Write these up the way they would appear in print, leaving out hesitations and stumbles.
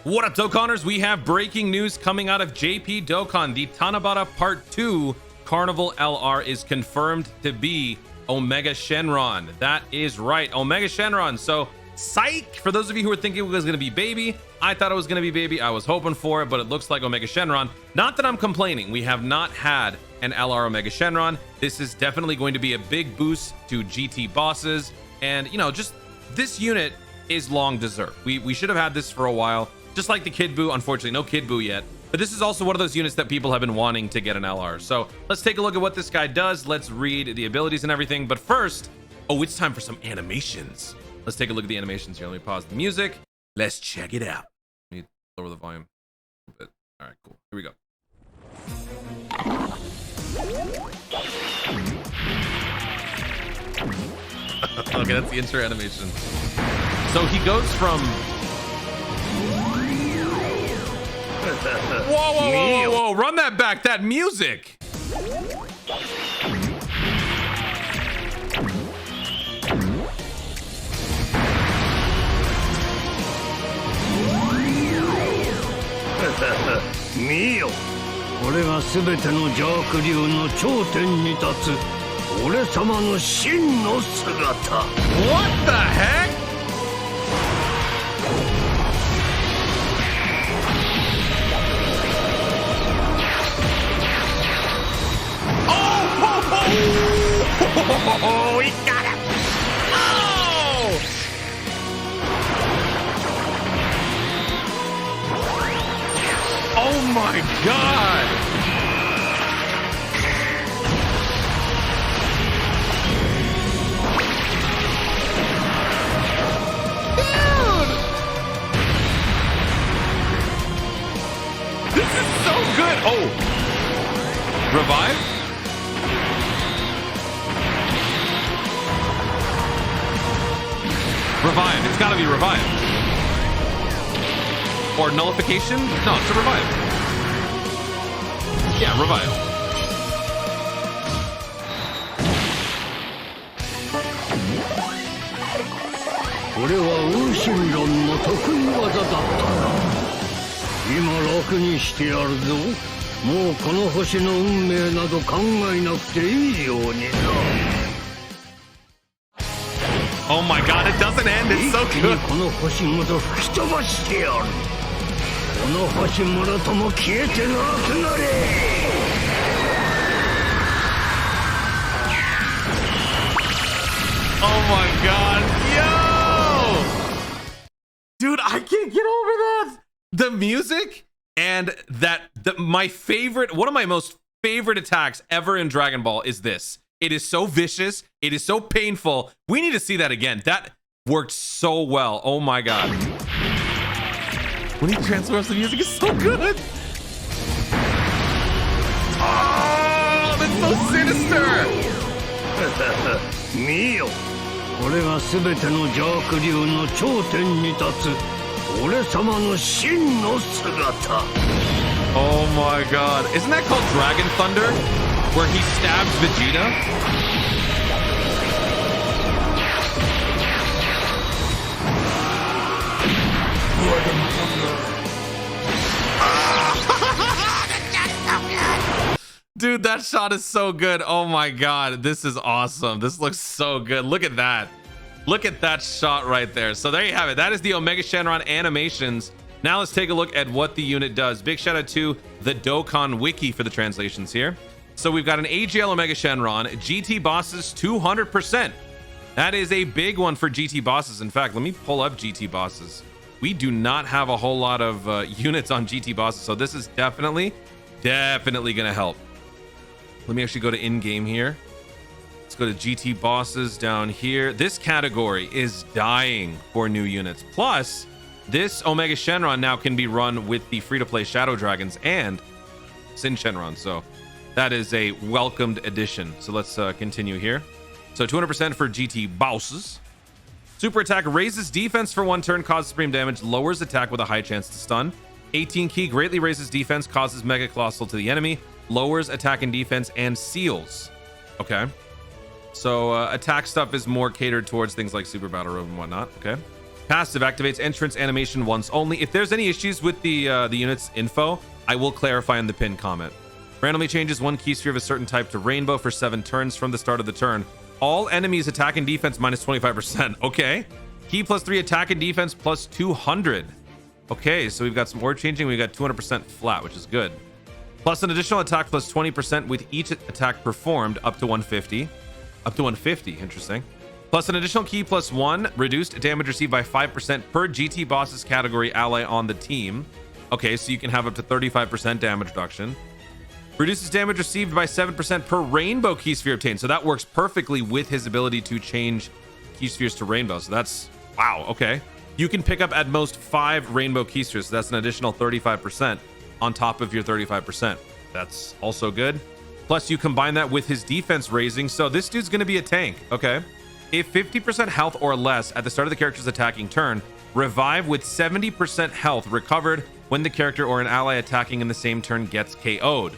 What up, Dokkanners? We have breaking news coming out of JP Dokkan. The Tanabata Part 2 Carnival LR is confirmed to be Omega Shenron. That is right, Omega Shenron. So, psych! For those of you who were thinking it was going to be Baby, I thought it was going to be Baby. I was hoping for it, but it looks like Omega Shenron. Not that I'm complaining. We have not had an LR Omega Shenron. This is definitely going to be a big boost to GT bosses. And, you know, just this unit is long deserved. We should have had this for a while. Just like the Kid Buu, unfortunately, no Kid Buu yet. But this is also one of those units that people have been wanting to get an LR. So let's take a look at what this guy does. Let's read the abilities and everything. But first, oh, it's time for some animations. Let's take a look at the animations here. Let me pause the music. Let's check it out. Let me lower the volume a bit. All right, cool. Here we go. Okay, that's the intro animation. So he goes from... Whoa, run that back, that music. Mio, 俺がすべての邪悪竜の頂点に立つ俺様の真の姿。 What the heck? Oh, he got him! Oh! Oh my God! Dude! This is so good! Oh! Revive? Revive. It's gotta be revive. Or nullification? No, it's a revive. Yeah, revive. Oh my God, it doesn't end. It's so good. Oh my God. Yo! Dude, I can't get over that. The music and my favorite, one of my most favorite attacks ever in Dragon Ball is this. It is so vicious. It is so painful. We need to see that again. That worked so well. Oh my God. When he transforms, the music is so good. Oh, that's so sinister. Mio, 俺がすべての邪悪竜の頂点に立つ俺様の真の姿。 Oh my God. Isn't that called Dragon Thunder? Where he stabs Vegeta? Dude, that shot is so good. Oh my God, this is awesome. This looks so good. Look at that. Look at that shot right there. So there you have it. That is the Omega Shenron animations. Now let's take a look at what the unit does. Big shout out to the Dokkan Wiki for the translations here. So we've got an AGL Omega Shenron, GT bosses 200%. That is a big one for GT bosses. In fact, let me pull up GT bosses. We do not have a whole lot of units on GT bosses, so this is definitely gonna help. Let me actually go to in-game here. Let's go to GT bosses down here. This category is dying for new units. Plus, this Omega Shenron now can be run with the free-to-play Shadow Dragons and Sin Shenron, so that is a welcomed addition. So let's continue here. So 200% for GT bosses. Super attack raises defense for 1 turn, causes supreme damage, lowers attack with a high chance to stun. 18 key greatly raises defense, causes mega colossal to the enemy, lowers attack and defense, and seals. Okay. So attack stuff is more catered towards things like Super Battle Robe and whatnot. Okay. Passive activates entrance animation once only. If there's any issues with the unit's info, I will clarify in the pinned comment. Randomly changes one key sphere of a certain type to rainbow for 7 turns from the start of the turn. All enemies attack and defense minus 25%. Okay. Key plus 3 attack and defense plus 200. Okay, so we've got some order changing. We've got 200% flat, which is good. Plus an additional attack plus 20% with each attack performed up to 150. Up to 150. Interesting. Plus an additional key plus 1, reduced damage received by 5% per GT boss's category ally on the team. Okay, so you can have up to 35% damage reduction. Reduces damage received by 7% per rainbow key sphere obtained. So that works perfectly with his ability to change key spheres to rainbow. So that's, wow, okay. You can pick up at most 5 rainbow key spheres. So that's an additional 35% on top of your 35%. That's also good. Plus you combine that with his defense raising. So this dude's going to be a tank, okay? If 50% health or less at the start of the character's attacking turn, revive with 70% health recovered when the character or an ally attacking in the same turn gets KO'd.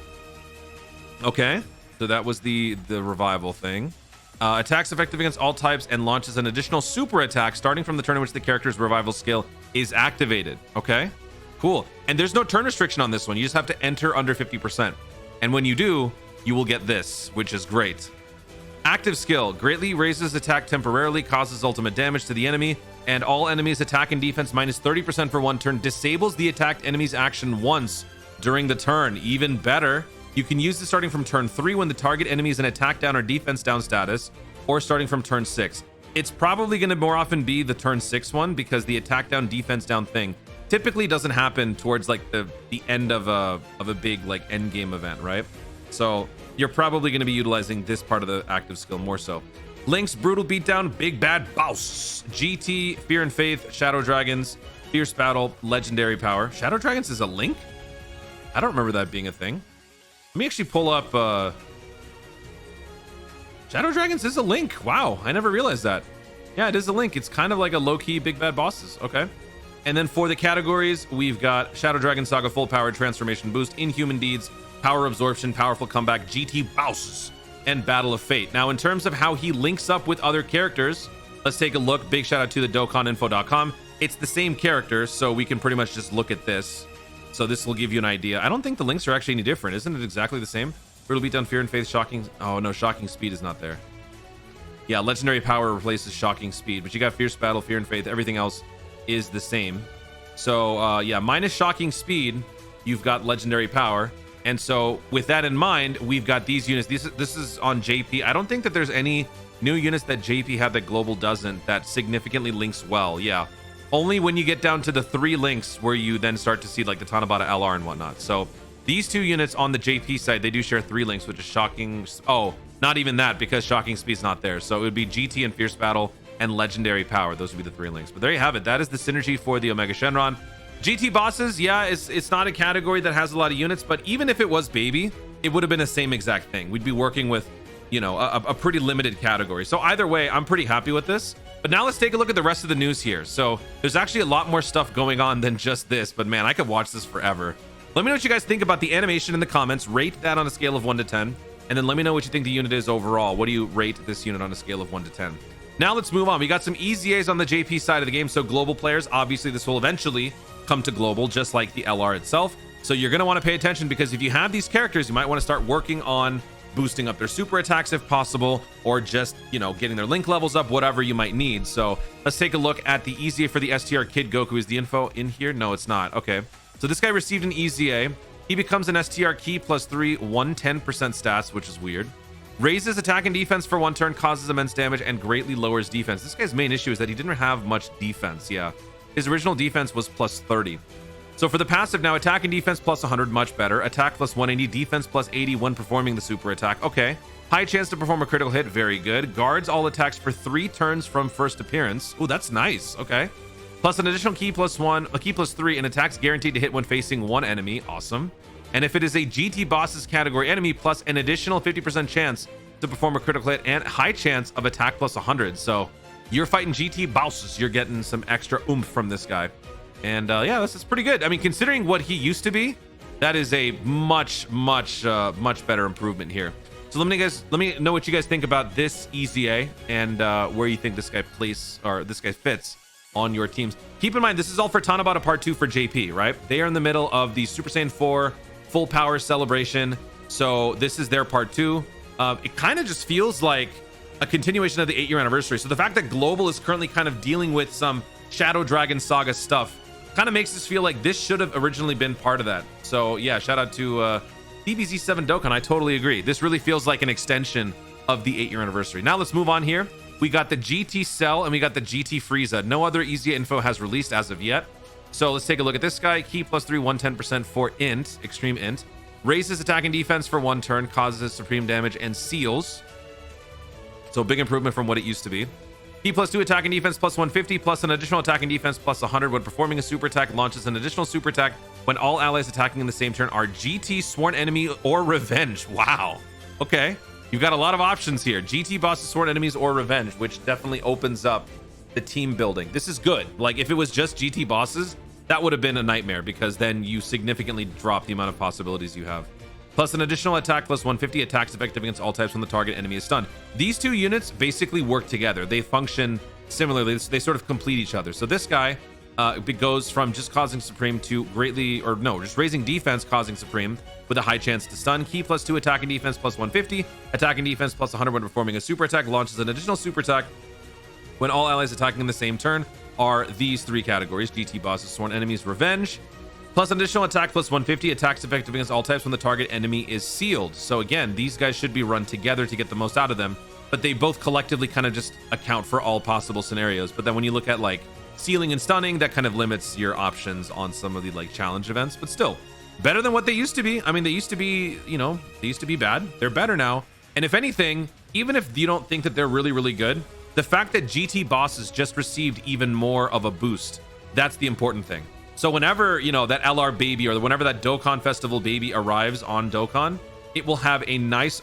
Okay, so that was the revival thing. Attacks effective against all types and launches an additional super attack starting from the turn in which the character's revival skill is activated. Okay, cool. And there's no turn restriction on this one. You just have to enter under 50%. And when you do, you will get this, which is great. Active skill greatly raises attack temporarily, causes ultimate damage to the enemy, and all enemies attack and defense minus 30% for 1 turn, disables the attacked enemy's action once during the turn. Even better, you can use this starting from turn 3 when the target enemy is in attack down or defense down status, or starting from turn 6. It's probably going to more often be the turn 6 one because the attack down defense down thing typically doesn't happen towards like the end of a big like end game event, right? So you're probably going to be utilizing this part of the active skill more so. Link's brutal beatdown, big bad boss. GT, Fear and Faith, Shadow Dragons, Fierce Battle, legendary power. Shadow Dragons is a Link? I don't remember that being a thing. Let me actually pull up Shadow Dragons is a Link. Wow, I never realized that. Yeah, it is a Link. It's kind of like a low-key big bad bosses. Okay. And then for the categories, we've got Shadow Dragon Saga Full Power Transformation Boost, Inhuman Deeds, Power Absorption, Powerful Comeback, GT Bosses, and Battle of Fate. Now, in terms of how he links up with other characters, let's take a look. Big shout out to the DokkanInfo.com. It's the same character, so we can pretty much just look at this. So this will give you an idea. I don't think the links are actually any different. Isn't it exactly the same? Brutal Beatdown, Fear and Faith, Shocking... Oh, no, Shocking Speed is not there. Yeah, Legendary Power replaces Shocking Speed, but you got Fierce Battle, Fear and Faith. Everything else is the same. So, yeah, minus Shocking Speed, you've got Legendary Power. And so with that in mind, we've got these units. This is on JP. I don't think that there's any new units that JP had that Global doesn't that significantly links well. Yeah. Only when you get down to the 3 links where you then start to see like the Tanabata LR and whatnot. So these 2 units on the JP side, they do share 3 links, which is Shocking. Oh, not even that because Shocking Speed's not there. So it would be GT and Fierce Battle and Legendary Power. Those would be the 3 links. But there you have it. That is the synergy for the Omega Shenron. GT bosses, yeah, it's not a category that has a lot of units, but even if it was baby, it would have been the same exact thing. We'd be working with, you know, a pretty limited category. So either way, I'm pretty happy with this. But now let's take a look at the rest of the news here. So there's actually a lot more stuff going on than just this, but man, I could watch this forever. Let me know what you guys think about the animation in the comments. Rate that on a scale of 1 to 10. And then let me know what you think the unit is overall. What do you rate this unit on a scale of 1 to 10? Now let's move on. We got some easy A's on the JP side of the game. So global players, obviously this will eventually come to global, just like the LR itself. So you're going to want to pay attention because if you have these characters, you might want to start working on boosting up their super attacks if possible, or just, you know, getting their link levels up, whatever you might need. So let's take a look at the easy A for the STR Kid Goku. Is the info in here? No, it's not. Okay. So this guy received an easy A. He becomes an STR Key plus 3, 110% stats, which is weird. Raises attack and defense for 1 turn, causes immense damage, and greatly lowers defense. This guy's main issue is that he didn't have much defense. Yeah. His original defense was plus 30. So for the passive now, attack and defense plus 100, much better. Attack plus 180, defense plus 80 when performing the super attack. Okay. High chance to perform a critical hit. Very good. Guards all attacks for 3 turns from first appearance. Oh, that's nice. Okay. Plus an additional key plus 1, a key plus 3, and attacks guaranteed to hit when facing 1 enemy. Awesome. And if it is a GT bosses category enemy, plus an additional 50% chance to perform a critical hit and high chance of attack plus 100. So you're fighting GT bosses, you're getting some extra oomph from this guy. And yeah, this is pretty good. I mean, considering what he used to be, that is a much better improvement here. So let me know what you guys think about this easy A and where you think this guy plays or this guy fits on your teams. Keep in mind, this is all for Tanabata Part 2 for JP, right? They are in the middle of the Super Saiyan 4 full power celebration. So this is their Part 2. It kind of just feels like a continuation of the 8-year anniversary. So the fact that Global is currently kind of dealing with some Shadow Dragon Saga stuff kind of makes us feel like this should have originally been part of that. So yeah, shout out to DBZ Dokkan. I totally agree. This really feels like an extension of the 8-year anniversary. Now let's move on here. We got the GT Cell and we got the GT Frieza. No other easy info has released as of yet. So let's take a look at this guy. Key +3, 110% for INT, extreme INT. Raises attack and defense for 1 turn, causes supreme damage and seals. So big improvement from what it used to be. Key +2 attack and defense +150 plus an additional attack and defense +100 when performing a super attack. Launches an additional super attack when all allies attacking in the same turn are GT, sworn enemy, or revenge. Wow. Okay. You've got a lot of options here. GT bosses, sworn enemies, or revenge, which definitely opens up the team building. This is good. Like if it was just GT bosses, that would have been a nightmare because then you significantly drop the amount of possibilities you have. Plus an additional attack +150, attacks effective against all types when the target enemy is stunned. These two units basically work together. They function similarly. They sort of complete each other. So this guy it goes from just causing supreme to just raising defense causing supreme with a high chance to stun. Key +2 attack and defense +150, attack and defense +100 when performing a super attack. Launches an additional super attack when all allies attacking in the same turn are these 3 categories: GT bosses, sworn enemies, revenge. Plus an additional attack +150, attacks effective against all types when the target enemy is sealed. So again, these guys should be run together to get the most out of them, but they both collectively kind of just account for all possible scenarios. But then when you look at like sealing and stunning, that kind of limits your options on some of the like challenge events, but still better than what they used to be. I mean, they used to be, they used to be bad. They're better now. And if anything, even if you don't think that they're really, really good, the fact that GT bosses just received even more of a boost, that's the important thing. So whenever, that LR baby or whenever that Dokkan Festival baby arrives on Dokkan, it will have a nice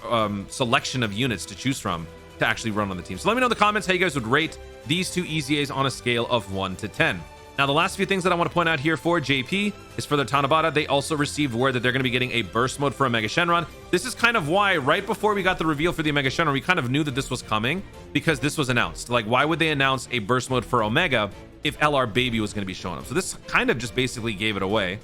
selection of units to choose from to actually run on the team. So let me know in the comments how you guys would rate these two EZAs on a scale of 1 to 10. Now, the last few things that I want to point out here for JP is for the Tanabata. They also received word that they're going to be getting a burst mode for Omega Shenron. This is kind of why right before we got the reveal for the Omega Shenron, we kind of knew that this was coming because this was announced. Like, why would they announce a burst mode for Omega if LR Baby was going to be showing up? So this kind of just basically gave it away.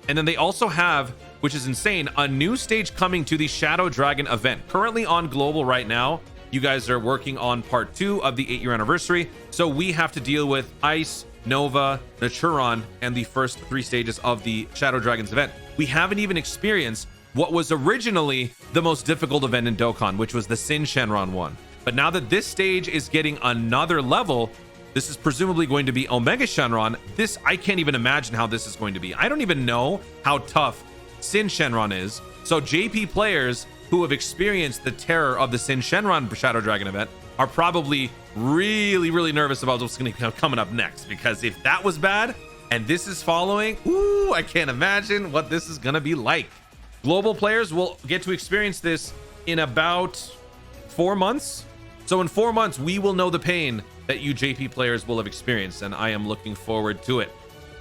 And then they also have, which is insane, a new stage coming to the Shadow Dragon event. Currently on Global right now, you guys are working on part 2 of the 8-year anniversary. So we have to deal with Ice, Nova, Naturon, and the first 3 stages of the Shadow Dragons event. We haven't even experienced what was originally the most difficult event in Dokkan, which was the Sin Shenron one. But now that this stage is getting another level, this is presumably going to be Omega Shenron. This, I can't even imagine how this is going to be. I don't even know how tough Sin Shenron is. So JP players who have experienced the terror of the Sin Shenron Shadow Dragon event are probably really, really nervous about what's going to be coming up next. Because if that was bad and this is following, ooh, I can't imagine what this is going to be like. Global players will get to experience this in about 4 months. So in 4 months, we will know the pain that you JP players will have experienced, and I am looking forward to it.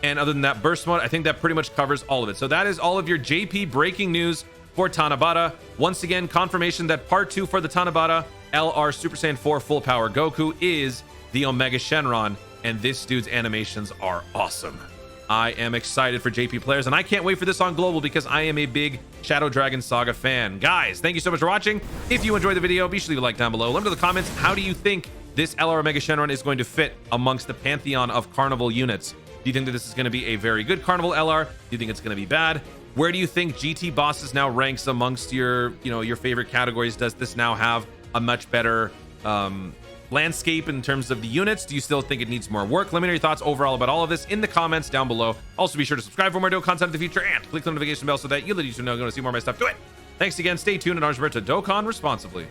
And other than that burst mode, I think that pretty much covers all of it. So that is all of your JP breaking news for Tanabata. Once again, confirmation that part 2 for the Tanabata LR Super Saiyan 4 Full Power Goku is the Omega Shenron, and this dude's animations are awesome. I am excited for JP players, and I can't wait for this on Global because I am a big Shadow Dragon Saga fan. Guys, thank you so much for watching. If you enjoyed the video, be sure to leave a like down below. Let me know in the comments, how do you think this LR Omega Shenron is going to fit amongst the pantheon of Carnival units? Do you think that this is going to be a very good Carnival LR? Do you think it's going to be bad? Where do you think GT bosses now ranks amongst your, your favorite categories? Does this now have a much better landscape in terms of the units? Do you still think it needs more work? Let me know your thoughts overall about all of this in the comments down below. Also, be sure to subscribe for more Dokkan content in the future and click the notification bell so that you'll let you know you're going to see more of my stuff. Do it. Thanks again. Stay tuned and Arjberta Dokkan responsibly.